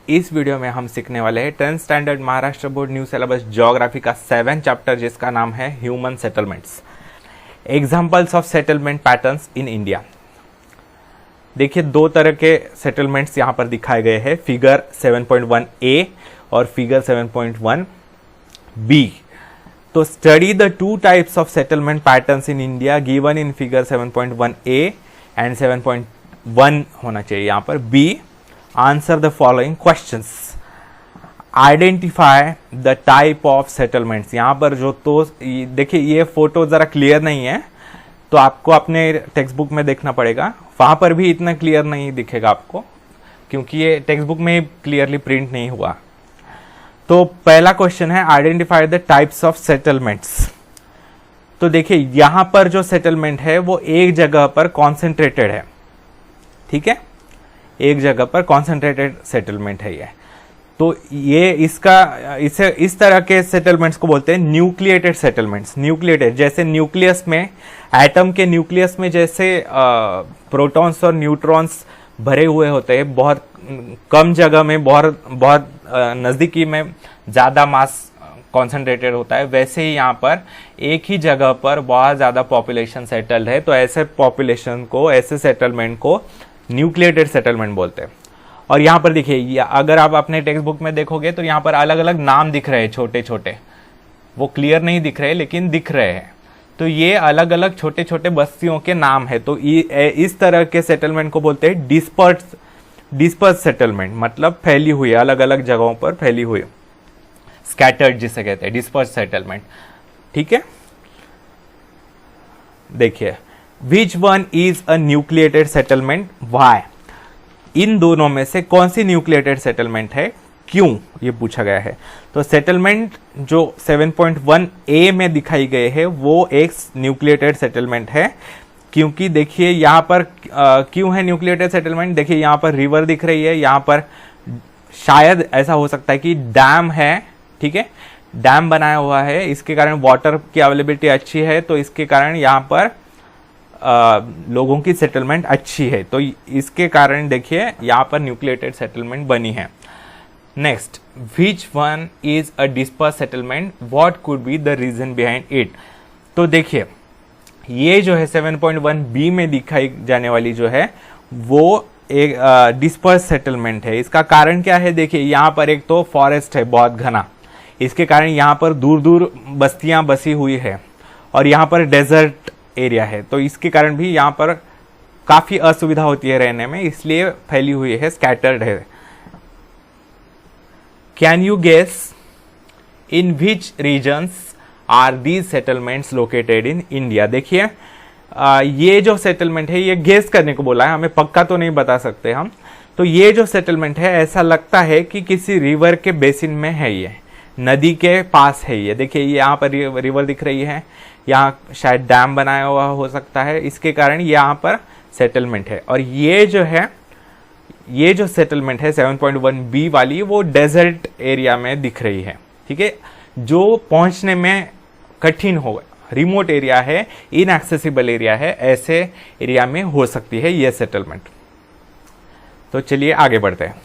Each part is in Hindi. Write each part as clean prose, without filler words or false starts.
इस वीडियो में हम सीखने वाले हैं 10th standard Maharashtra board new syllabus geography का 7 चैप्टर जिसका नाम है human settlements, examples of settlement patterns in India. देखिए दो तरह के सेटलमेंट्स यहाँ पर दिखाए गए हैं, फिगर 7.1a और फिगर 7.1b। तो study the two types of settlement patterns in India given in figure 7.1a and 7.1 होना चाहिए यहाँ पर b। Answer the following questions. Identify the type of settlements. यहाँ पर जो तो देखिए ये फोटो जरा क्लियर नहीं है तो आपको अपने टेक्स्ट बुक में देखना पड़ेगा, वहां पर भी इतना क्लियर नहीं दिखेगा आपको क्योंकि ये टेक्स्ट बुक में क्लियरली प्रिंट नहीं हुआ। तो पहला क्वेश्चन है identify the types of settlements. तो देखिए यहां पर जो सेटलमेंट है वो एक जगह पर कॉन्सेंट्रेटेड है, ठीक है, एक जगह पर कॉन्सेंट्रेटेड सेटलमेंट है ये। तो ये इसे इस तरह के सेटलमेंट्स को बोलते हैं न्यूक्लिएटेड सेटलमेंट्स। न्यूक्लिएटेड जैसे न्यूक्लियस में, एटम के न्यूक्लियस में जैसे प्रोटॉन्स और न्यूट्रॉन्स भरे हुए होते हैं, बहुत कम जगह में बहुत नज़दीकी में ज़्यादा मास कॉन्सेंट्रेटेड होता है, वैसे ही यहाँ पर एक ही जगह पर बहुत ज़्यादा पॉपुलेशन सेटल्ड है। तो ऐसे पॉपुलेशन को, ऐसे सेटलमेंट को न्यूक्लिएटेड सेटलमेंट बोलते हैं। और यहाँ पर देखिए अगर आप अपने टेक्स्ट बुक में देखोगे तो यहाँ पर अलग अलग नाम दिख रहे हैं, छोटे छोटे, वो क्लियर नहीं दिख रहे लेकिन दिख रहे हैं। तो ये अलग अलग छोटे छोटे बस्तियों के नाम है। तो इस तरह के सेटलमेंट को बोलते हैं डिस्पर्स सेटलमेंट, मतलब फैली हुई, अलग अलग जगहों पर फैली हुई, स्कैटर्ड जिसे कहते हैं, डिस्पर्स सेटलमेंट, ठीक है। देखिए which one is a nucleated settlement, why. इन दोनों में से कौन सी न्यूक्लिएटेड सेटलमेंट है, क्यों, ये पूछा गया है। तो सेटलमेंट जो 7.1a में दिखाई गए है वो एक न्यूक्लिएटेड सेटलमेंट है, क्योंकि देखिए यहाँ पर क्यों है न्यूक्लिएटेड सेटलमेंट। देखिए यहाँ पर रिवर दिख रही है, यहाँ पर शायद ऐसा हो सकता है कि डैम है, ठीक है, डैम बनाया हुआ है, इसके कारण वाटर की अवेलेबिलिटी अच्छी है, तो इसके कारण यहाँ पर लोगों की सेटलमेंट अच्छी है। तो इसके कारण देखिए यहाँ पर न्यूक्लिएटेड सेटलमेंट बनी है। Next, which one is a disperse settlement, what could be the reason behind it. तो देखिए ये जो है 7.1b में दिखाई जाने वाली जो है वो एक डिस्पर्स सेटलमेंट है। इसका कारण क्या है, देखिए यहाँ पर एक तो फॉरेस्ट है बहुत घना, इसके कारण यहाँ पर दूर दूर बस्तियां बसी हुई है, और यहाँ पर डेजर्ट एरिया है, तो इसके कारण भी यहाँ पर काफी असुविधा होती है रहने में, इसलिए फैली हुई है, स्कैटर्ड है। Can you guess in which regions are these settlements located in India. देखिए ये जो सेटलमेंट है ये गेस करने को बोला है, हमें पक्का तो नहीं बता सकते हम। तो ये जो सेटलमेंट है ऐसा लगता है कि किसी रिवर के बेसिन में है, ये नदी के पास है। ये देखिए यहाँ पर रिवर दिख रही है, यहाँ शायद डैम बनाया हुआ हो सकता है, इसके कारण यहाँ पर सेटलमेंट है। और ये जो सेटलमेंट है 7.1b वाली वो डेजर्ट एरिया में दिख रही है, ठीक है, जो पहुंचने में कठिन होगा, रिमोट एरिया है, इनएक्सेसिबल एरिया है, ऐसे एरिया में हो सकती है ये सेटलमेंट। तो चलिए आगे बढ़ते हैं।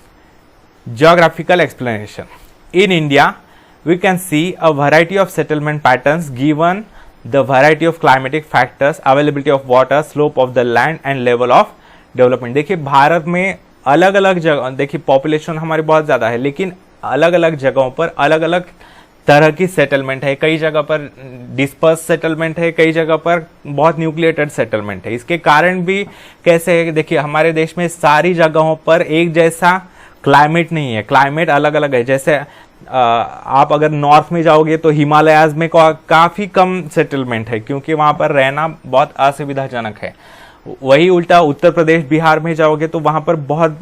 Geographical explanation. In India we can see a variety of settlement patterns given the variety of climatic factors, availability of water, slope of the land and level of development। देखिए भारत में अलग अलग जगह, देखिए पॉपुलेशन हमारी बहुत ज़्यादा है लेकिन अलग अलग जगहों पर अलग अलग तरह की सेटलमेंट है। कई जगह पर डिस्पर्स सेटलमेंट है, कई जगह पर बहुत न्यूक्लिएटेड सेटलमेंट है। इसके कारण भी कैसे है, देखिए हमारे देश में सारी जगहों पर एक जैसा क्लाइमेट नहीं है, क्लाइमेट अलग अलग है। जैसे आप अगर नॉर्थ में जाओगे तो हिमालयाज में काफ़ी कम सेटलमेंट है क्योंकि वहाँ पर रहना बहुत असुविधाजनक है। वही उल्टा उत्तर प्रदेश, बिहार में जाओगे तो वहाँ पर बहुत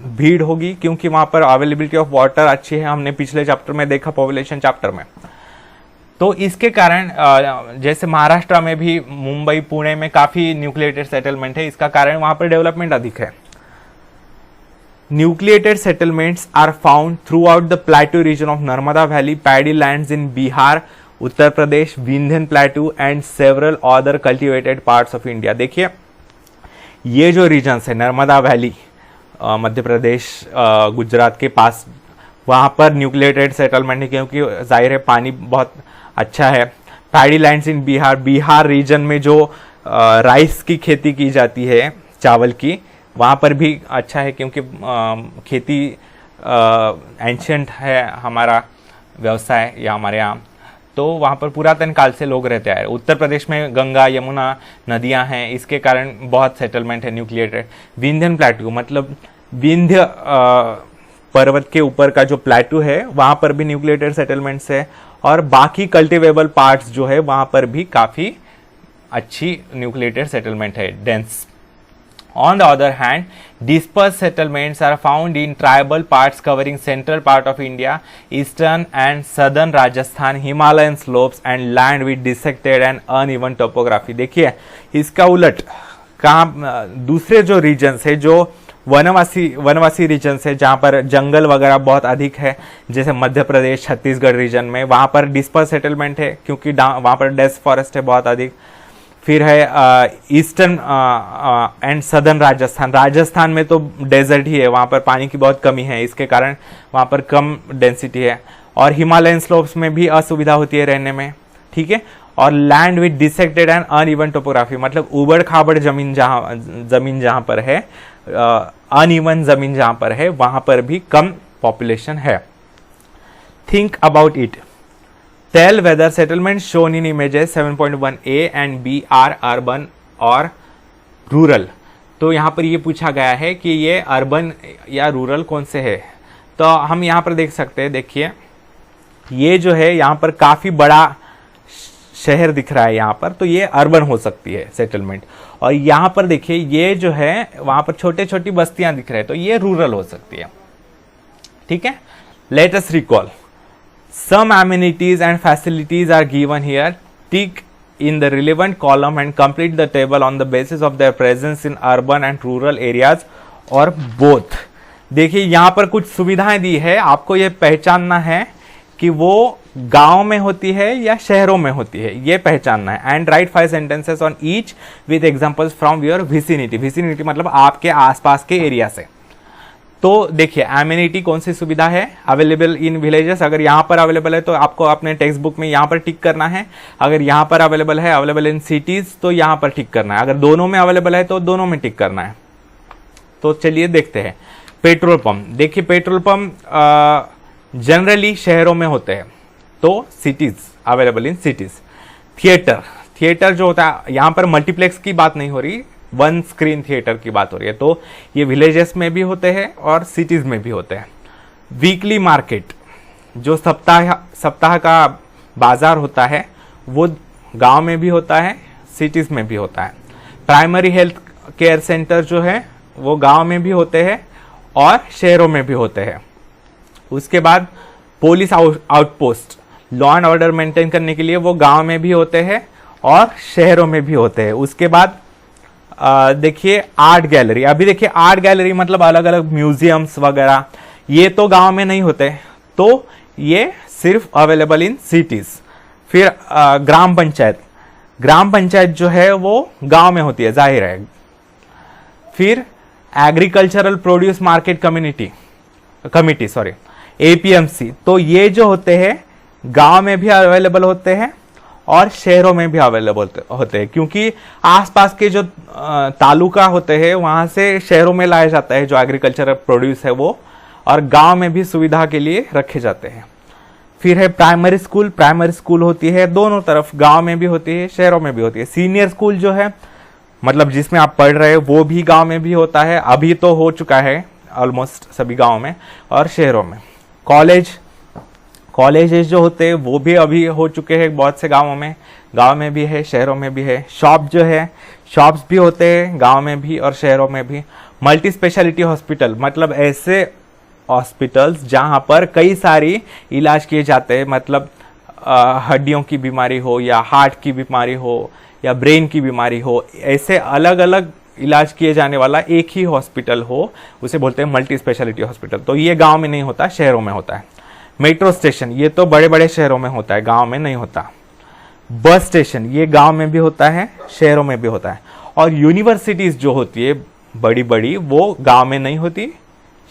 भीड़ होगी क्योंकि वहाँ पर अवेलेबिलिटी ऑफ वाटर अच्छी है, हमने पिछले चैप्टर में देखा, पॉपुलेशन चैप्टर में। तो इसके कारण जैसे महाराष्ट्र में भी, मुंबई, पुणे में काफ़ी न्यूक्लिएटेड सेटलमेंट है, इसका कारण वहाँ पर डेवलपमेंट अधिक है। Nucleated settlements are found throughout the plateau region of Narmada Valley, paddy lands in Bihar, Uttar Pradesh, Vindhyan Plateau and several other cultivated parts of India। देखिए ये जो रीजन्स है, नर्मदा वैली, मध्य प्रदेश गुजरात के पास, वहाँ पर न्यूक्लिएटेड सेटलमेंट है क्योंकि जाहिर है पानी बहुत अच्छा है। Paddy lands in Bihar, Bihar region में जो राइस की खेती की जाती है, चावल की, वहाँ पर भी अच्छा है क्योंकि खेती एंशियंट है हमारा व्यवसाय या हमारे यहाँ, तो वहाँ पर पुरातन काल से लोग रहते आए। उत्तर प्रदेश में गंगा यमुना नदियाँ हैं, इसके कारण बहुत सेटलमेंट है न्यूक्लिएटेड। विंध्यन प्लेटू मतलब विंध्य पर्वत के ऊपर का जो प्लेटू है वहाँ पर भी न्यूक्लिएटेड सेटलमेंट्स है, और बाकी कल्टिवेबल पार्ट्स जो है वहाँ पर भी काफ़ी अच्छी न्यूक्लिएटेड सेटलमेंट है, dense. On the other hand, dispersed settlements are found in tribal parts covering central part of India, eastern and southern Rajasthan, Himalayan slopes and land with dissected and uneven topography। देखिए इसका उलट कहाँ दूसरे जो रीजन्स है, जो वनवासी रीजन्स है जहाँ पर जंगल वगैरह बहुत अधिक है, जैसे मध्य प्रदेश छत्तीसगढ़ रीजन में, वहाँ पर डिस्पर्स सेटलमेंट है क्योंकि वहाँ पर डेंस फॉरेस्ट है बहुत अधिक। फिर है eastern and southern Rajasthan, Rajasthan में तो डेजर्ट ही है, वहाँ पर पानी की बहुत कमी है, इसके कारण वहाँ पर कम डेंसिटी है। और हिमालयन स्लोप्स में भी असुविधा होती है रहने में, ठीक है। और land with dissected and uneven topography मतलब उबड़ खाबड़ जमीन जहाँ पर है, अनइवन जमीन जहाँ पर है, वहाँ पर भी कम पॉपुलेशन है। Think about it. Tell whether settlements shown in images 7.1a and b are urban or rural। तो यहाँ पर ये पूछा गया है कि ये अर्बन या रूरल कौन से है। तो हम यहाँ पर देख सकते हैं, देखिए ये जो है यहाँ पर काफ़ी बड़ा शहर दिख रहा है यहाँ पर, तो ये अर्बन हो सकती है सेटलमेंट। और यहाँ पर देखिए ये जो है वहाँ पर छोटे छोटी बस्तियाँ दिख रहे हैं, तो ये रूरल हो सकती है, ठीक है। Let us recall some amenities and facilities are given here. Tick in the relevant column and complete the table on the basis of their presence in urban and rural areas or both। देखिए यहाँ पर कुछ सुविधाएं दी है, आपको ये पहचानना है कि वो गांव में होती है या शहरों में होती है, ये पहचानना है। And right 5 sentences on each with examples from your vicinity। vicinity मतलब आपके आसपास के एरिया से। तो देखिए एमिनिटी कौन सी सुविधा है अवेलेबल इन विलेजेस, अगर यहाँ पर अवेलेबल है तो आपको अपने टेक्स्ट बुक में यहाँ पर टिक करना है। अगर यहाँ पर अवेलेबल है, अवेलेबल इन सिटीज, तो यहाँ पर टिक करना है। अगर दोनों में अवेलेबल है तो दोनों में टिक करना है। तो चलिए देखते हैं। पेट्रोल पंप, देखिए पेट्रोल पंप जनरली शहरों में होते हैं, तो cities, available in cities. Theatre जो होता है, यहाँ पर मल्टीप्लेक्स की बात नहीं हो रही, वन स्क्रीन थिएटर की बात हो रही है, तो ये विलेजेस में भी होते हैं और सिटीज में भी होते हैं। वीकली मार्केट, जो सप्ताह का बाजार होता है, वो गांव में भी होता है, सिटीज में भी होता है। प्राइमरी हेल्थ केयर सेंटर जो है वो गांव में भी होते हैं और शहरों में भी होते हैं। उसके बाद police outpost, law and order maintain करने के लिए वो गांव में भी होते हैं और शहरों में भी होते हैं। उसके बाद देखिए आर्ट गैलरी, अभी देखिए आर्ट गैलरी मतलब अलग अलग म्यूजियम्स वगैरह, ये तो गांव में नहीं होते, तो ये सिर्फ अवेलेबल इन सिटीज। फिर ग्राम पंचायत जो है वो गांव में होती है, जाहिर है। फिर agricultural produce market committee APMC, तो ये जो होते हैं गांव में भी अवेलेबल होते हैं और शहरों में भी अवेलेबल होते हैं, क्योंकि आसपास के जो तालुका होते हैं वहां से शहरों में लाया जाता है जो एग्रीकल्चरल प्रोड्यूस है वो, और गांव में भी सुविधा के लिए रखे जाते हैं। फिर है प्राइमरी स्कूल होती है दोनों तरफ, गांव में भी होती है, शहरों में भी होती है। सीनियर स्कूल जो है मतलब जिसमें आप पढ़ रहे हो वो भी गांव में भी होता है, अभी तो हो चुका है ऑलमोस्ट सभी गांव में और शहरों में। कॉलेजेस जो होते हैं वो भी अभी हो चुके हैं बहुत से गांवों में, गांव में भी है, शहरों में भी है। शॉप्स भी होते हैं गांव में भी और शहरों में भी। मल्टी स्पेशलिटी हॉस्पिटल मतलब ऐसे हॉस्पिटल्स जहां पर कई सारी इलाज किए जाते हैं, मतलब हड्डियों की बीमारी हो या हार्ट की बीमारी हो या ब्रेन की बीमारी हो, ऐसे अलग अलग इलाज किए जाने वाला एक ही हॉस्पिटल हो, उसे बोलते हैं मल्टी स्पेशलिटी हॉस्पिटल। तो ये गांव में नहीं होता, शहरों में होता है। मेट्रो स्टेशन, ये तो बड़े बड़े शहरों में होता है, गांव में नहीं होता। बस स्टेशन, ये गांव में भी होता है, शहरों में भी होता है। और यूनिवर्सिटीज जो होती है बड़ी बड़ी वो गांव में नहीं होती,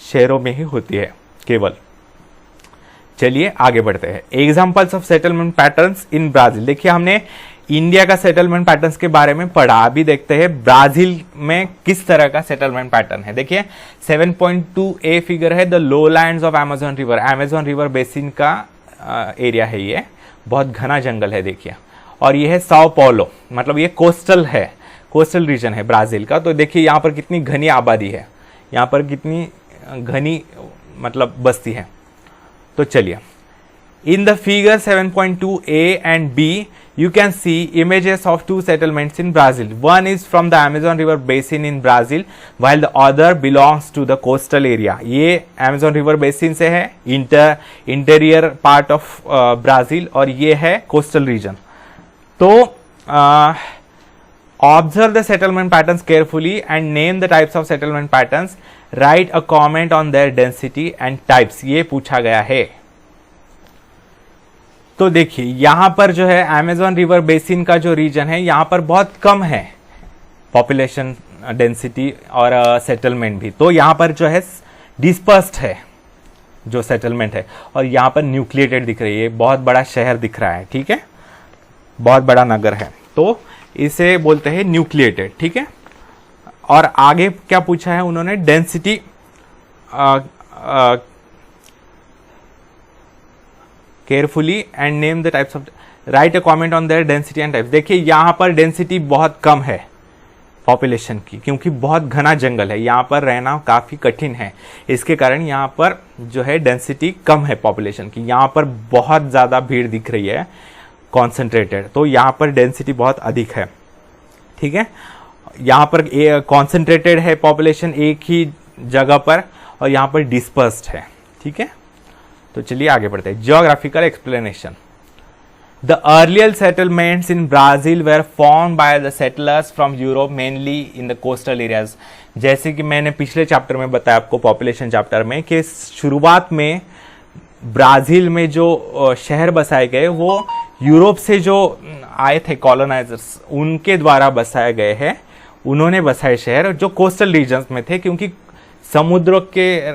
शहरों में ही होती है केवल। चलिए आगे बढ़ते हैं। Examples of settlement patterns in Brazil. देखिए हमने इंडिया का सेटलमेंट पैटर्न्स के बारे में पढ़ा, अभी देखते हैं ब्राजील में किस तरह का सेटलमेंट पैटर्न है। देखिए 7.2a फिगर है, the lowlands of Amazon river. Amazon river basin का एरिया है, ये बहुत घना जंगल है देखिए। और ये है साओ paulo, मतलब ये कोस्टल है, कोस्टल रीजन है ब्राजील का। तो देखिए यहाँ पर कितनी घनी आबादी है, यहाँ पर कितनी घनी मतलब बस्ती है। तो चलिए, in the figure 7.2a and b you can see images of two settlements in Brazil. One is from the Amazon River basin in Brazil while the other belongs to the coastal area. ये Amazon River basin से है, इंटीरियर पार्ट ऑफ ब्राजील, और ये है कोस्टल रीजन। तो observe the settlement patterns carefully and name the types of settlement patterns. Write a comment on their density and types. ये पूछा गया है। तो देखिए यहां पर जो है अमेज़न रिवर बेसिन का जो रीजन है, यहां पर बहुत कम है पॉपुलेशन डेंसिटी और सेटलमेंट भी। तो यहां पर जो है डिस्पर्स्ड है जो सेटलमेंट है, और यहां पर न्यूक्लिएटेड दिख रही है, बहुत बड़ा शहर दिख रहा है, ठीक है, बहुत बड़ा नगर है, तो इसे बोलते हैं न्यूक्लिएटेड, ठीक है। और आगे क्या पूछा है उन्होंने, density carefully and name the types of, right a comment on their density and types. देखिए यहाँ पर डेंसिटी बहुत कम है पॉपुलेशन की, क्योंकि बहुत घना जंगल है, यहाँ पर रहना काफ़ी कठिन है, इसके कारण यहाँ पर जो है डेंसिटी कम है पॉपुलेशन की। यहाँ पर बहुत ज़्यादा भीड़ दिख रही है कॉन्सेंट्रेटेड, तो यहाँ पर डेंसिटी बहुत अधिक है, ठीक है। यहाँ पर कॉन्सेंट्रेटेड है पॉपुलेशन एक ही जगह पर, और यहाँ पर डिस्पर्स्ड है, ठीक है। तो चलिए आगे बढ़ते हैं। Geographical explanation. The earlier settlements in Brazil were formed by the settlers from Europe mainly in the coastal areas. जैसे कि मैंने पिछले चैप्टर में बताया आपको, पॉपुलेशन चैप्टर में, कि शुरुआत में ब्राजील में जो शहर बसाए गए वो यूरोप से जो आए थे कॉलोनाइजर्स, उनके द्वारा बसाए गए हैं। उन्होंने बसाए शहर जो कोस्टल रीजन्स में थे, क्योंकि समुद्र के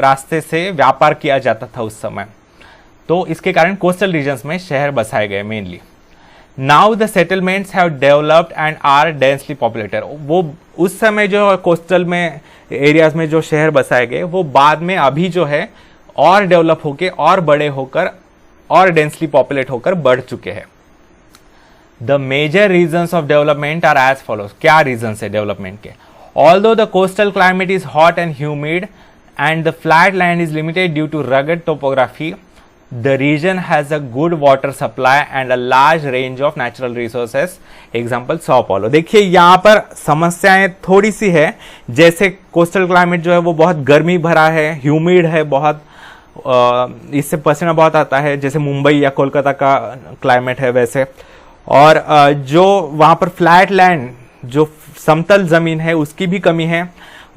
रास्ते से व्यापार किया जाता था उस समय, तो इसके कारण कोस्टल रीजन्स में शहर बसाए गए mainly. Now the settlements have developed and are densely populated. वो उस समय जो कोस्टल में एरियाज में जो शहर बसाए गए, वो बाद में अभी जो है और डेवलप होके और बड़े होकर और डेंसली पॉपुलेट होकर बढ़ चुके हैं। The major reasons of development are as follows. क्या रीजन्स है डेवलपमेंट के? Although the coastal climate is hot and humid and the flat land is limited due to rugged topography, the region has a good water supply and a large range of natural resources. Example Sao Paulo. देखिए यहाँ पर समस्याएं थोड़ी सी है, जैसे कोस्टल क्लाइमेट जो है वो बहुत गर्मी भरा है, ह्यूमिड है बहुत, इससे पसीना बहुत आता है, जैसे मुंबई या कोलकाता का क्लाइमेट है वैसे। और जो वहाँ पर फ्लैट लैंड, जो समतल जमीन है, उसकी भी कमी है।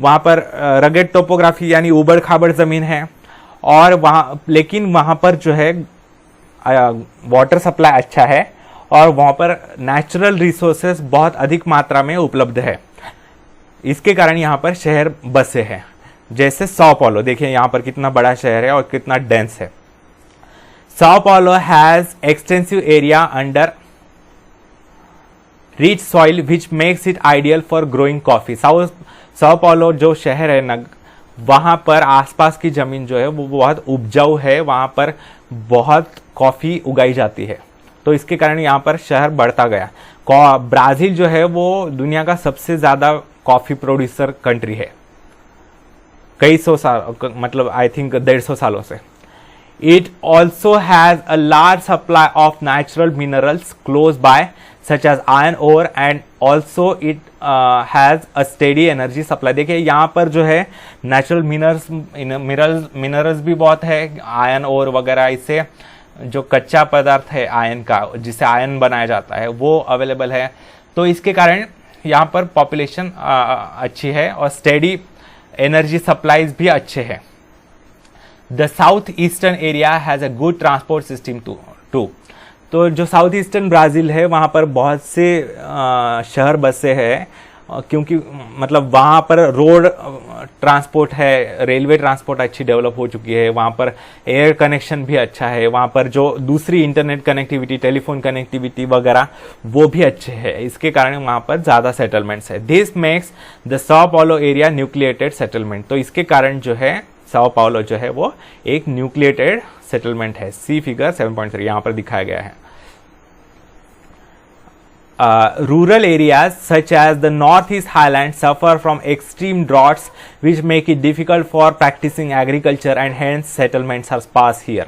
वहाँ पर रगेड टोपोग्राफी यानी उबड़ खाबड़ जमीन है, और वहाँ लेकिन वहाँ पर जो है वाटर सप्लाई अच्छा है, और वहाँ पर नेचुरल रिसोर्सेज बहुत अधिक मात्रा में उपलब्ध है। इसके कारण यहाँ पर शहर बसे हैं, जैसे साओ paulo। देखिए यहाँ पर कितना बड़ा शहर है और कितना डेंस है। Sao paulo has extensive area under rich soil which makes it ideal for growing coffee. Sao paulo जो शहर है वहाँ पर आसपास की जमीन जो है वो बहुत उपजाऊ है, वहाँ पर बहुत कॉफ़ी उगाई जाती है, तो इसके कारण यहाँ पर शहर बढ़ता गया। ब्राज़ील जो है वो दुनिया का सबसे ज़्यादा कॉफ़ी प्रोड्यूसर कंट्री है, कई सौ साल, मतलब आई थिंक 150 सालों से। It also has a large supply of natural minerals close by, such as iron ore, and also it has a steady energy supply. देखिए यहाँ पर जो है नेचुरल मिनरल्स भी बहुत है, आयरन ओर वगैरह, इससे जो कच्चा पदार्थ है आयरन का, जिससे आयरन बनाया जाता है, वो अवेलेबल है। तो इसके कारण यहाँ पर पॉपुलेशन अच्छी है और स्टेडी एनर्जी सप्लाईज भी अच्छे हैं। The south eastern area has a good transport system too. तो जो साउथ ईस्टर्न ब्राज़ील है वहाँ पर बहुत से शहर बसे हैं, क्योंकि मतलब वहाँ पर रोड ट्रांसपोर्ट है, रेलवे ट्रांसपोर्ट अच्छी डेवलप हो चुकी है, वहाँ पर एयर कनेक्शन भी अच्छा है, वहाँ पर जो दूसरी इंटरनेट कनेक्टिविटी, टेलीफोन कनेक्टिविटी वगैरह वो भी अच्छे है, इसके कारण वहाँ पर ज़्यादा सेटलमेंट्स है। This makes the sao Paulo area nucleated settlement. तो इसके कारण जो है sao Paulo जो है वो एक न्यूक्लिएटेड सेटलमेंट है। सी फिगर 7.3 यहाँ पर दिखाया गया है। Rural areas such as the Northeast Highlands suffer from extreme droughts which make it difficult for practicing agriculture and hence settlements are sparse here।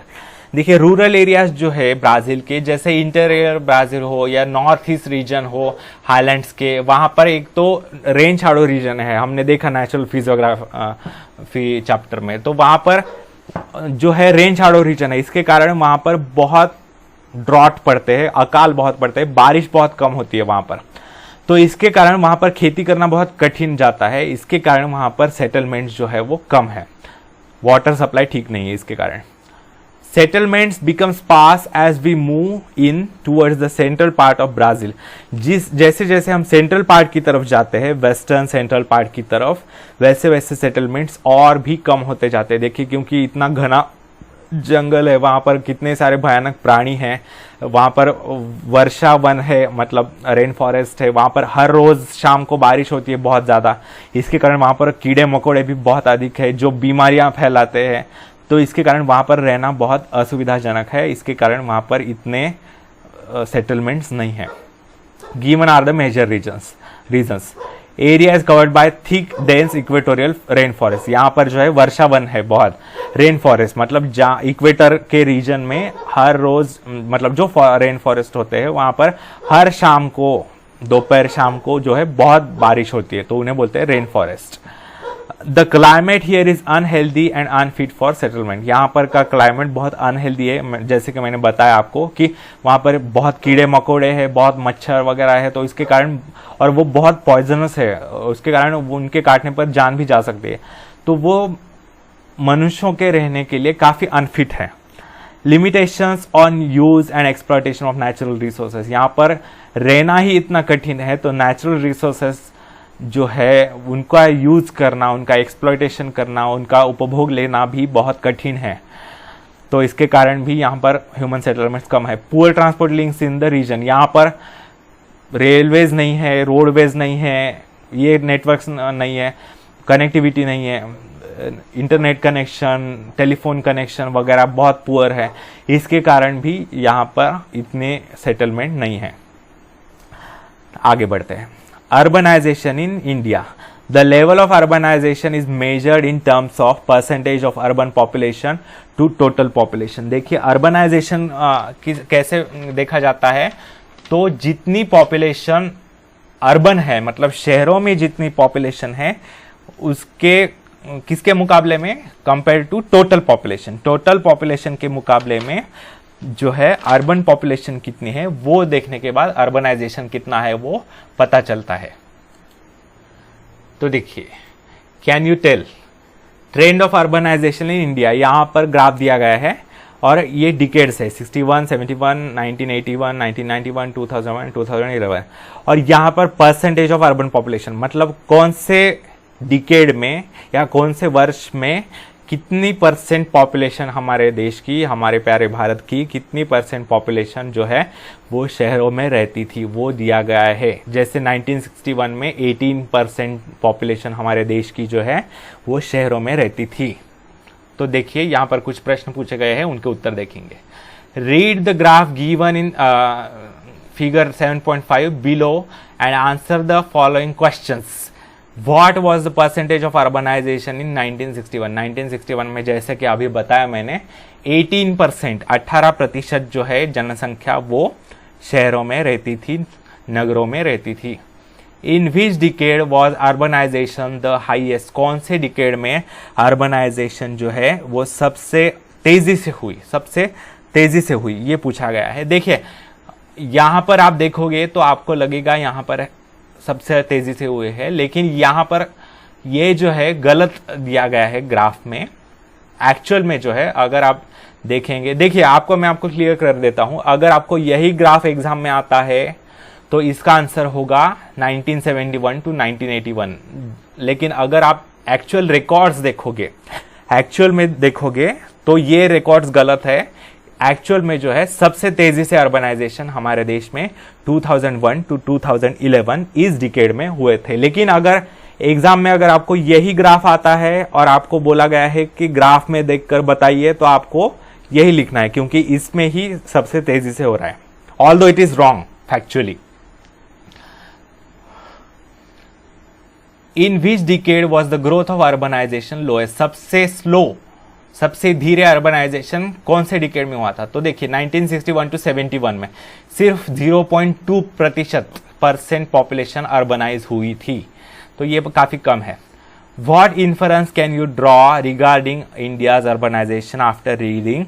देखिए रूरल एरियाज जो है ब्राज़ील के, जैसे इंटीरियर ब्राज़ील हो या नॉर्थ ईस्ट रीजन हो हाईलैंड्स के, वहाँ पर एक तो रेन शैडो रीजन है, हमने देखा नेचुरल फिजियोग्राफी चैप्टर में, तो वहाँ पर जो है रेन शैडो रीजन है, इसके कारण वहाँ पर बहुत ड्रॉट पड़ते हैं, अकाल बहुत पड़ते हैं, बारिश बहुत कम होती है वहाँ पर, तो इसके कारण वहाँ पर खेती करना बहुत कठिन जाता है, इसके कारण वहाँ पर सेटलमेंट्स जो है वो कम है, वाटर सप्लाई ठीक नहीं है इसके कारण। Settlements become sparse as we move in towards the central part of Brazil. जैसे जैसे हम सेंट्रल पार्ट की तरफ जाते हैं, वेस्टर्न सेंट्रल पार्ट की तरफ, वैसे वैसे सेटलमेंट्स और भी कम होते जाते हैं। देखिए क्योंकि इतना घना जंगल है, वहाँ पर कितने सारे भयानक प्राणी हैं, वहाँ पर वर्षा वन है, मतलब रेन फॉरेस्ट है, वहाँ पर हर रोज़ शाम को बारिश होती है बहुत ज़्यादा, इसके कारण वहाँ पर कीड़े मकोड़े भी बहुत अधिक है जो बीमारियाँ फैलाते हैं, तो इसके कारण वहाँ पर रहना बहुत असुविधाजनक है, इसके कारण वहाँ पर इतने सेटलमेंट्स नहीं है। Given are the major reasons. Area is covered by thick dense equatorial rain forest. यहाँ पर जो है वर्षा वन है बहुत, रेन फॉरेस्ट मतलब जहाँ इक्वेटर के रीजन में हर रोज मतलब जो रेन फॉरेस्ट होते हैं वहाँ पर हर शाम को, दोपहर शाम को जो है बहुत बारिश होती है, तो उन्हें बोलते हैं rain forest. The climate here is unhealthy and unfit for settlement. यहाँ पर का क्लाइमेट बहुत अनहेल्दी है, जैसे कि मैंने बताया आपको कि वहाँ पर बहुत कीड़े मकोड़े हैं, बहुत मच्छर वगैरह है, तो इसके कारण, और वो बहुत पॉइजनस है, उसके कारण उनके काटने पर जान भी जा सकती है, तो वो मनुष्यों के रहने के लिए काफ़ी अनफिट है। Limitations on use and exploitation of natural resources. यहाँ पर रहना ही इतना कठिन है, तो नेचुरल रिसोर्सेज जो है उनका यूज करना, उनका एक्सप्लॉयटेशन करना, उनका उपभोग लेना भी बहुत कठिन है, तो इसके कारण भी यहाँ पर ह्यूमन सेटलमेंट्स कम है। Poor transport links in the region. यहाँ पर रेलवेज नहीं है, रोडवेज नहीं है, ये नेटवर्क्स नहीं है, कनेक्टिविटी नहीं है, इंटरनेट कनेक्शन, टेलीफोन कनेक्शन वगैरह बहुत पुअर है, इसके कारण भी यहाँ पर इतने सेटलमेंट नहीं है। आगे बढ़ते हैं। Urbanization in India. The level of urbanization is measured in terms of percentage of urban population to total population. देखिए urbanization कैसे देखा जाता है, तो जितनी पॉपुलेशन अर्बन है, मतलब शहरों में जितनी पॉपुलेशन है, उसके किसके मुकाबले में, compare to total population, total population के मुकाबले में जो है अर्बन पॉपुलेशन कितनी है वो देखने के बाद अर्बनाइजेशन कितना है वो पता चलता है। तो देखिए, can you tell trend of urbanization in India, यहाँ पर ग्राफ दिया गया है और ये डिकेड्स है, 61, 71, 1981, 1991, 2001, 2011, और यहाँ पर परसेंटेज ऑफ अर्बन पॉपुलेशन, मतलब कौन से डिकेड में या कौन से वर्ष में कितनी परसेंट पॉपुलेशन हमारे देश की, हमारे प्यारे भारत की कितनी परसेंट पॉपुलेशन जो है वो शहरों में रहती थी, वो दिया गया है। जैसे 1961 में 18% पॉपुलेशन हमारे देश की जो है वो शहरों में रहती थी। तो देखिए यहाँ पर कुछ प्रश्न पूछे गए हैं, उनके उत्तर देखेंगे। Read the graph given in figure 7.5 below and answer the following questions. What was the percentage of urbanization in 1961? 1961 में जैसे कि अभी बताया मैंने 18%, 18% जो है जनसंख्या वो शहरों में रहती थी, नगरों में रहती थी। In which decade was urbanization the highest? कौन से डिकेड में अर्बनाइजेशन जो है वो सबसे तेजी से हुई, सबसे तेजी से हुई, ये पूछा गया है। देखिए यहाँ पर आप देखोगे तो आपको लगेगा यहाँ पर सबसे तेजी से हुए हैं, लेकिन यहाँ पर ये जो है गलत दिया गया है ग्राफ में। एक्चुअल में जो है अगर आप देखेंगे, देखिए मैं आपको क्लियर कर देता हूँ, अगर आपको यही ग्राफ एग्जाम में आता है तो इसका आंसर होगा 1971 टू 1981। लेकिन अगर आप एक्चुअल रिकॉर्ड्स देखोगे, एक्चुअल में देखोगे तो ये रिकॉर्ड्स गलत है। एक्चुअल में जो है सबसे तेजी से अर्बनाइजेशन हमारे देश में 2001 टू 2011 इस डिकेड में हुए थे। लेकिन अगर एग्जाम में अगर आपको यही ग्राफ आता है और आपको बोला गया है कि ग्राफ में देखकर बताइए, तो आपको यही लिखना है, क्योंकि इसमें ही सबसे तेजी से हो रहा है, although it is wrong factually. In which decade was the growth of urbanization lowest? सबसे स्लो, सबसे धीरे अर्बनाइजेशन कौन से डिकेड में हुआ था? तो देखिए 1961 टू 71 में सिर्फ 0.2% पॉपुलेशन अर्बनाइज हुई थी, तो ये काफी कम है। What inference can you draw regarding India's urbanization after reading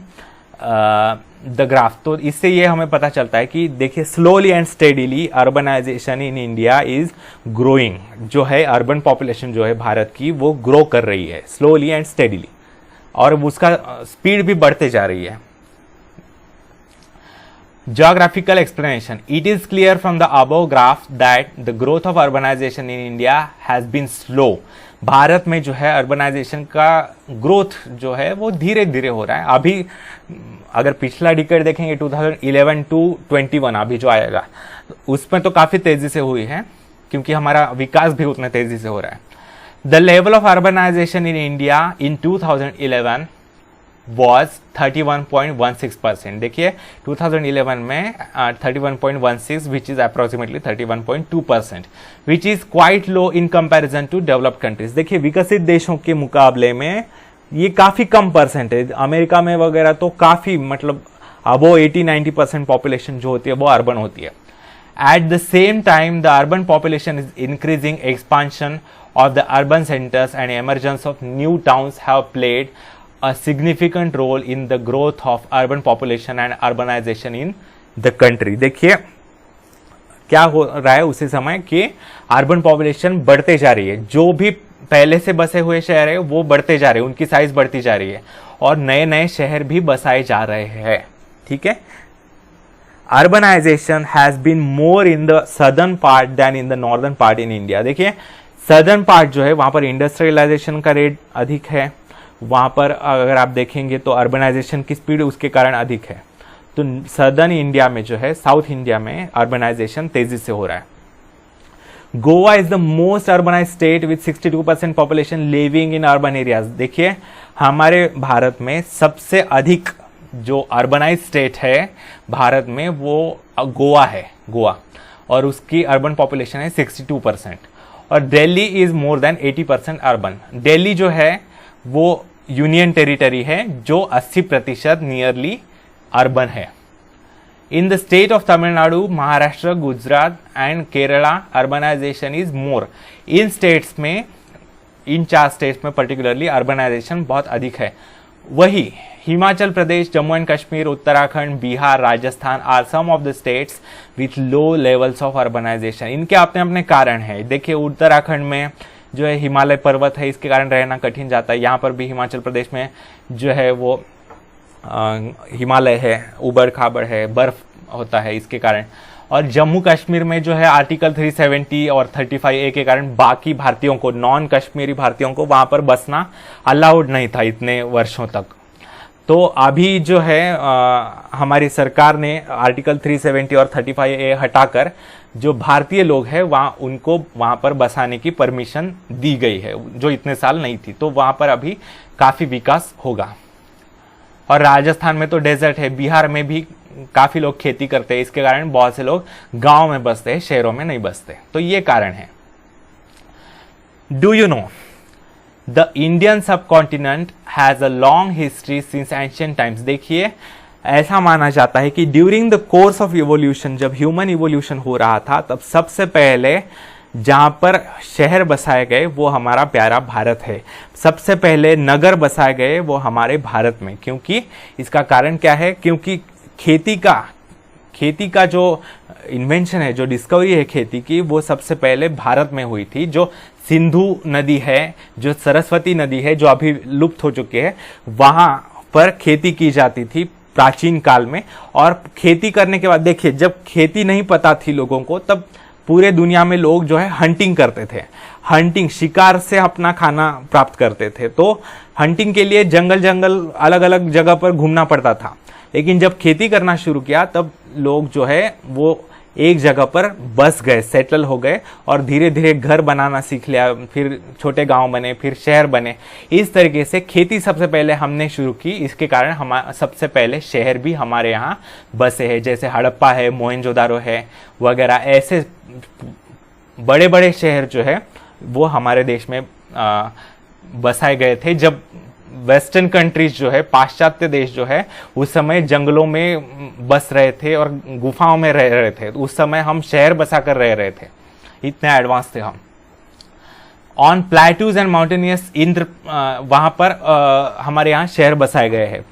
the graph? तो इससे ये हमें पता चलता है कि देखिए slowly and steadily urbanization in India is growing. जो है अर्बन पॉपुलेशन जो है भारत की वो ग्रो कर रही है स्लोली एंड स्टेडीली, और उसका स्पीड भी बढ़ते जा रही है। Geographical explanation. It is clear from the above graph that the growth of urbanization in India has been slow. Bharat में जो है अर्बनाइजेशन का ग्रोथ जो है वो धीरे धीरे हो रहा है। अभी अगर पिछला डिकेड देखेंगे 2011 टू 21 अभी जो आएगा उसमें तो काफी तेजी से हुई है, क्योंकि हमारा विकास भी उतने तेजी से हो रहा है। The level of urbanization in India in 2011 was 31.16%। देखिए 2011 में 31.16 which is approximately 31.2%, which is quite low in comparison to developed countries। देखिए विकसित देशों के मुकाबले में ये काफी कम परसेंटेज, अमेरिका में वगैरह तो काफी मतलब अबो 80-90% पॉपुलेशन जो होती है वो अर्बन होती है। At the same time, the urban population is increasing. Expansion of the urban centers and emergence of new towns have played a significant role in the growth of urban population and urbanization in the country। देखिए क्या हो रहा है उसी समय कि अर्बन पॉपुलेशन बढ़ते जा रही है, जो भी पहले से बसे हुए शहर है वो बढ़ते जा रहे हैं, उनकी साइज बढ़ती जा रही है और नए नए शहर भी बसाए जा रहे हैं। ठीक है, urbanization has been more in the southern part than in the northern part in India. देखिए सदर्न पार्ट जो है वहां पर इंडस्ट्रियलाइजेशन का रेट अधिक है, वहां पर अगर आप देखेंगे तो अर्बनाइजेशन की स्पीड उसके कारण अधिक है। तो सदर्न इंडिया में जो है, साउथ इंडिया में अर्बनाइजेशन तेजी से हो रहा है। Goa is the most urbanise state with 62% population living in urban areas. देखिए हमारे भारत में सबसे अधिक जो अर्बनाइज स्टेट है भारत में वो गोवा है, गोवा, और उसकी अर्बन पॉपुलेशन है 62%। और Delhi is more than 80% urban. Delhi जो है वो यूनियन टेरिटरी है जो 80% नियरली अर्बन है। In the state of Tamil Nadu, Maharashtra, Gujarat and Kerala urbanization is more. इन स्टेट्स में, इन 4 स्टेट्स में पर्टिकुलरली अर्बनाइजेशन बहुत अधिक है। वही Himachal Pradesh, Jammu and Kashmir, Uttarakhand, Bihar, Rajasthan are some of the states with low levels of urbanization. इनके अपने अपने कारण है। देखिए उत्तराखंड में जो है हिमालय पर्वत है, इसके कारण रहना कठिन जाता है। यहाँ पर भी हिमाचल प्रदेश में जो है वो हिमालय है, उबड़ खाबड़ है, बर्फ होता है इसके कारण। और जम्मू कश्मीर में जो है आर्टिकल 370 और 35A के कारण बाकी भारतीयों को, नॉन कश्मीरी भारतीयों को वहां पर बसना अलाउड नहीं था इतने वर्षों तक। तो अभी जो है हमारी सरकार ने आर्टिकल 370 और 35A हटाकर जो भारतीय लोग हैं वहाँ उनको वहाँ पर बसाने की परमिशन दी गई है, जो इतने साल नहीं थी। तो वहाँ पर अभी काफ़ी विकास होगा। और राजस्थान में तो डेजर्ट है, बिहार में भी काफ़ी लोग खेती करते हैं, इसके कारण बहुत से लोग गांव में बसते हैं, शहरों में नहीं बसते। तो ये कारण है। Do you know the Indian subcontinent has a long history since ancient times. देखिए ऐसा माना जाता है कि during the course of evolution, जब ह्यूमन इवोल्यूशन हो रहा था तब सबसे पहले जहां पर शहर बसाए गए वो हमारा प्यारा भारत है। सबसे पहले नगर बसाए गए वो हमारे भारत में। क्योंकि इसका कारण क्या है? क्योंकि खेती का जो इन्वेंशन है, जो डिस्कवरी है खेती की, वो सबसे पहले भारत में हुई थी। जो सिंधु नदी है, जो सरस्वती नदी है, जो अभी लुप्त हो चुकी है, वहां पर खेती की जाती थी प्राचीन काल में। और खेती करने के बाद देखिए, जब खेती नहीं पता थी लोगों को, तब पूरे दुनिया में लोग जो है हंटिंग करते थे। हंटिंग, शिकार से अपना खाना प्राप्त करते थे। तो हंटिंग के लिए जंगल जंगल अलग अलग जगह पर घूमना पड़ता था। लेकिन जब खेती करना शुरू किया, तब लोग जो है वो एक जगह पर बस गए, सेटल हो गए, और धीरे धीरे घर बनाना सीख लिया, फिर छोटे गांव बने, फिर शहर बने। इस तरीके से खेती सबसे पहले हमने शुरू की। इसके कारण हमारा सबसे पहले शहर भी हमारे यहाँ बसे हैं, जैसे हड़प्पा है, मोहनजोदारो है वगैरह। ऐसे बड़े बड़े शहर जो है वो हमारे देश में बसाए गए थे। जब वेस्टर्न कंट्रीज जो है, पाश्चात्य देश जो है, उस समय जंगलों में बस रहे थे और गुफाओं में रह रहे थे। उस समय हम शहर बसा कर रह रहे थे, इतने एडवांस थे हम। On plateaus and mountainous Indra, वहां पर हमारे यहाँ शहर बसाए गए हैं।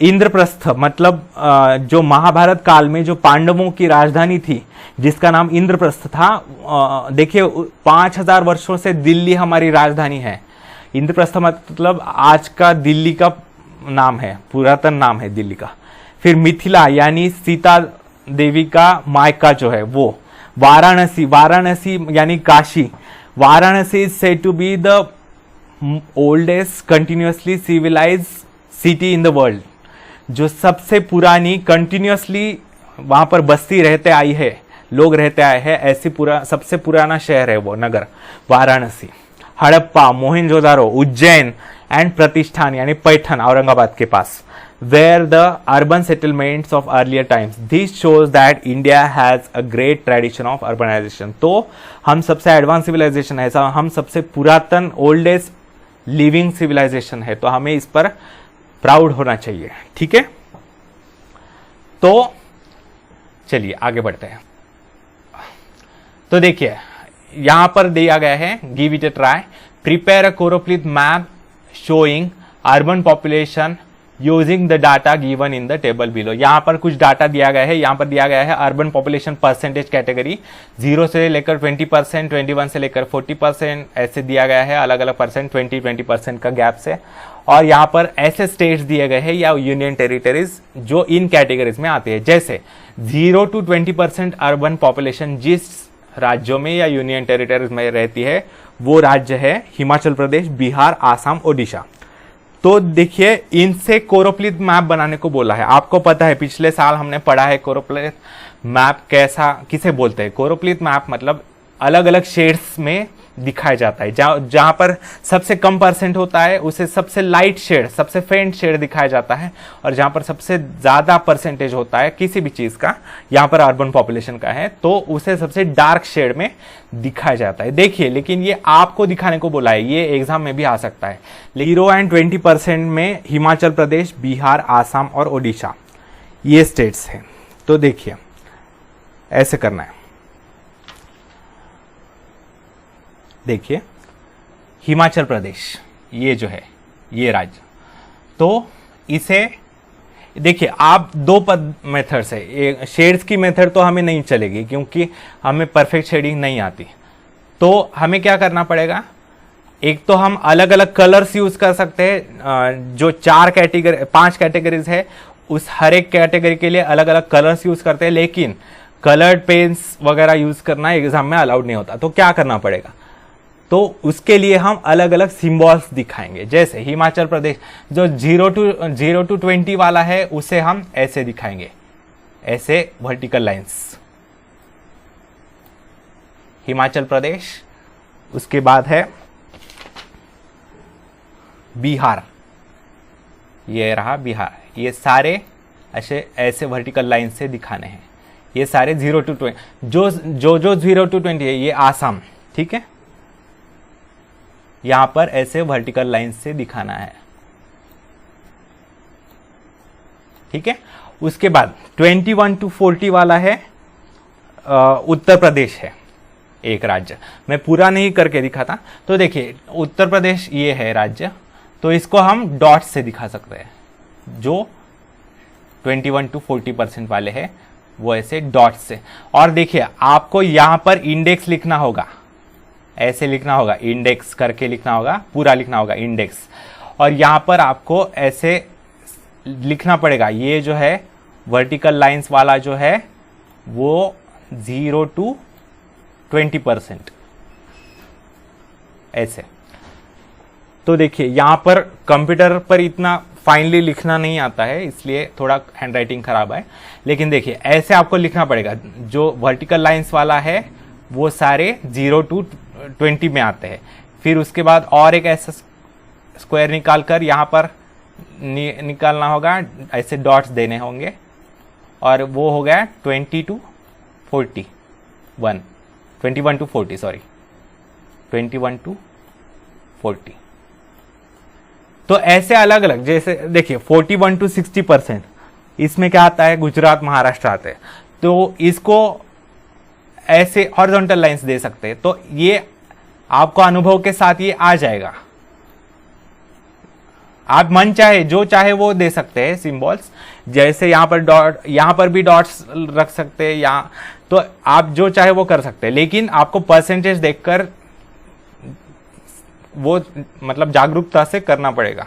इंद्रप्रस्थ मतलब जो महाभारत काल में जो पांडवों की राजधानी थी, जिसका नाम इंद्रप्रस्थ था। देखिए 5000 वर्षों से दिल्ली हमारी राजधानी है। इंद्रप्रस्थ मतलब आज का दिल्ली का नाम है, पुरातन नाम है दिल्ली का। फिर मिथिला यानी सीता देवी का मायका जो है वो। वाराणसी, वाराणसी यानी Kashi. Varanasi is said to be the oldest continuously civilized city in the world. जो सबसे पुरानी कंटिन्यूअसली वहां पर बस्ती रहते आई है, लोग रहते आए हैं, ऐसी सबसे पुराना शहर है वो नगर वाराणसी। हड़प्पा, मोहनजोदारो, उज्जैन एंड प्रतिष्ठान यानी पैठन औरंगाबाद के पास, where the urban settlements of earlier times. This shows that India has a great tradition of urbanization. तो हम सबसे एडवांस सिविलाइजेशन है, हम सबसे पुरातन ओल्डेस्ट लिविंग सिविलाइजेशन है, तो हमें इस पर प्राउड होना चाहिए। ठीक है, तो चलिए आगे बढ़ते हैं। तो देखिए यहां पर दिया गया है, give it a try, prepare a choropleth map showing urban population using the data given in the table below. यहां पर कुछ डाटा दिया गया है। यहां पर दिया गया है अर्बन पॉपुलेशन परसेंटेज कैटेगरी, 0 से लेकर 20%, 21 से लेकर 40%, ऐसे दिया गया है अलग अलग परसेंट, 20% का गैप से। और यहाँ पर ऐसे स्टेट्स दिए गए हैं या यूनियन टेरिटरीज जो इन कैटेगरीज में आते हैं, जैसे 0 to 20% अर्बन पॉपुलेशन जिस राज्यों में या यूनियन टेरिटरीज में रहती है वो राज्य है हिमाचल प्रदेश, बिहार, आसाम, ओडिशा। तो देखिए इनसे कोरोप्लिथ मैप बनाने को बोला है। आपको पता है पिछले साल हमने पढ़ा है कोरोप्लिथ मैप कैसा, किसे बोलते हैं। कोरोप्लिथ मैप मतलब अलग अलग शेड्स में दिखाया जाता है। जहां पर सबसे कम परसेंट होता है उसे सबसे लाइट शेड, सबसे फेंट शेड दिखाया जाता है, और जहां पर सबसे ज्यादा परसेंटेज होता है किसी भी चीज का, यहां पर अर्बन पॉपुलेशन का है, तो उसे सबसे डार्क शेड में दिखाया जाता है। देखिए लेकिन ये आपको दिखाने को बोला है, ये एग्जाम में भी आ सकता है। 0 and 20% में हिमाचल प्रदेश, बिहार, आसाम और ओडिशा ये स्टेट्स हैं। तो देखिए ऐसे करना है। देखिए हिमाचल प्रदेश ये जो है ये राज्य, तो इसे देखिए आप दो मेथड से, शेड्स की मेथड तो हमें नहीं चलेगी क्योंकि हमें परफेक्ट शेडिंग नहीं आती। तो हमें क्या करना पड़ेगा, एक तो हम अलग अलग कलर्स यूज कर सकते हैं। जो 5 कैटेगरीज है उस हर एक कैटेगरी के लिए अलग अलग कलर्स यूज करते हैं, लेकिन कलर्ड पेन्स वगैरह यूज करना एग्जाम में अलाउड नहीं होता। तो क्या करना पड़ेगा, तो उसके लिए हम अलग अलग सिंबल्स दिखाएंगे। जैसे हिमाचल प्रदेश जो 0 to 20 वाला है उसे हम ऐसे दिखाएंगे, ऐसे वर्टिकल लाइंस, हिमाचल प्रदेश। उसके बाद है बिहार, ये रहा बिहार। ये सारे ऐसे वर्टिकल लाइन से दिखाने हैं। ये सारे 0 to 20, जो 0 to 20 है ये आसाम। ठीक है, यहां पर ऐसे वर्टिकल लाइन से दिखाना है। ठीक है, उसके बाद 21 to 40 वाला है उत्तर प्रदेश है एक राज्य। मैं पूरा नहीं करके दिखाता। तो देखिए उत्तर प्रदेश ये है राज्य, तो इसको हम डॉट से दिखा सकते हैं। जो 21 to 40% वाले हैं वो ऐसे डॉट से। और देखिए आपको यहां पर इंडेक्स लिखना होगा, ऐसे लिखना होगा, इंडेक्स करके लिखना होगा, पूरा लिखना होगा इंडेक्स। और यहां पर आपको ऐसे लिखना पड़ेगा, ये जो है वर्टिकल लाइंस वाला जो है वो 0 to 20% ऐसे। तो देखिए यहां पर कंप्यूटर पर इतना फाइनली लिखना नहीं आता है, इसलिए थोड़ा हैंडराइटिंग खराब है, लेकिन देखिए ऐसे आपको लिखना पड़ेगा। जो वर्टिकल लाइंस वाला है वो सारे 0 to 20 में आते हैं। फिर उसके बाद और एक ऐसा स्क्वायर निकाल कर यहाँ पर निकालना होगा, ऐसे डॉट्स देने होंगे, और वो हो गया 21 to 40 तो ऐसे अलग अलग, जैसे देखिए 41 to 60% इसमें क्या आता है, गुजरात महाराष्ट्र आते हैं, तो इसको ऐसे हॉरिजॉन्टल लाइंस दे सकते हैं। तो ये आपको अनुभव के साथ ये आ जाएगा। आप मन चाहे जो चाहे वो दे सकते हैं सिंबल्स, जैसे यहां पर डॉट, यहां पर भी डॉट्स रख सकते हैं, यहां तो आप जो चाहे वो कर सकते हैं, लेकिन आपको परसेंटेज देखकर वो मतलब जागरूकता से करना पड़ेगा।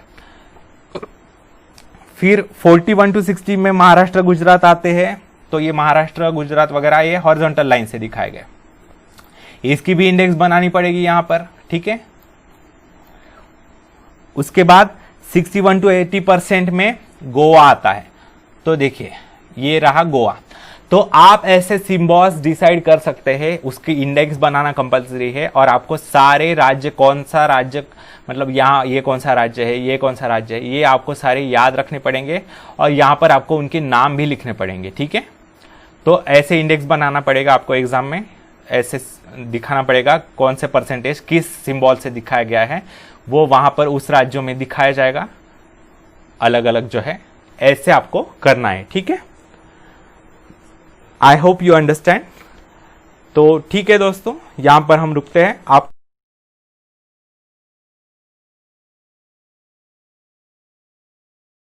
फिर 41 to 60 में महाराष्ट्र गुजरात आते हैं, तो ये महाराष्ट्र गुजरात वगैरह ये हॉरिजॉन्टल लाइन से दिखाए गए। इसकी भी इंडेक्स बनानी पड़ेगी यहां पर, ठीक है। उसके बाद 61 to 80% में गोवा आता है। तो देखिए ये रहा गोवा। तो आप ऐसे सिंबल्स डिसाइड कर सकते हैं, उसकी इंडेक्स बनाना कंपलसरी है, और आपको सारे राज्य, कौन सा राज्य मतलब यहाँ ये कौन सा राज्य है, ये कौन सा राज्य है, ये आपको सारे याद रखने पड़ेंगे, और यहाँ पर आपको उनके नाम भी लिखने पड़ेंगे, ठीक है। तो ऐसे इंडेक्स बनाना पड़ेगा आपको एग्जाम में, ऐसे दिखाना पड़ेगा कौन से परसेंटेज किस सिंबल से दिखाया गया है, वो वहां पर उस राज्यों में दिखाया जाएगा, अलग अलग जो है, ऐसे आपको करना है, ठीक है। I hope you understand. तो ठीक है दोस्तों, यहां पर हम रुकते हैं। आप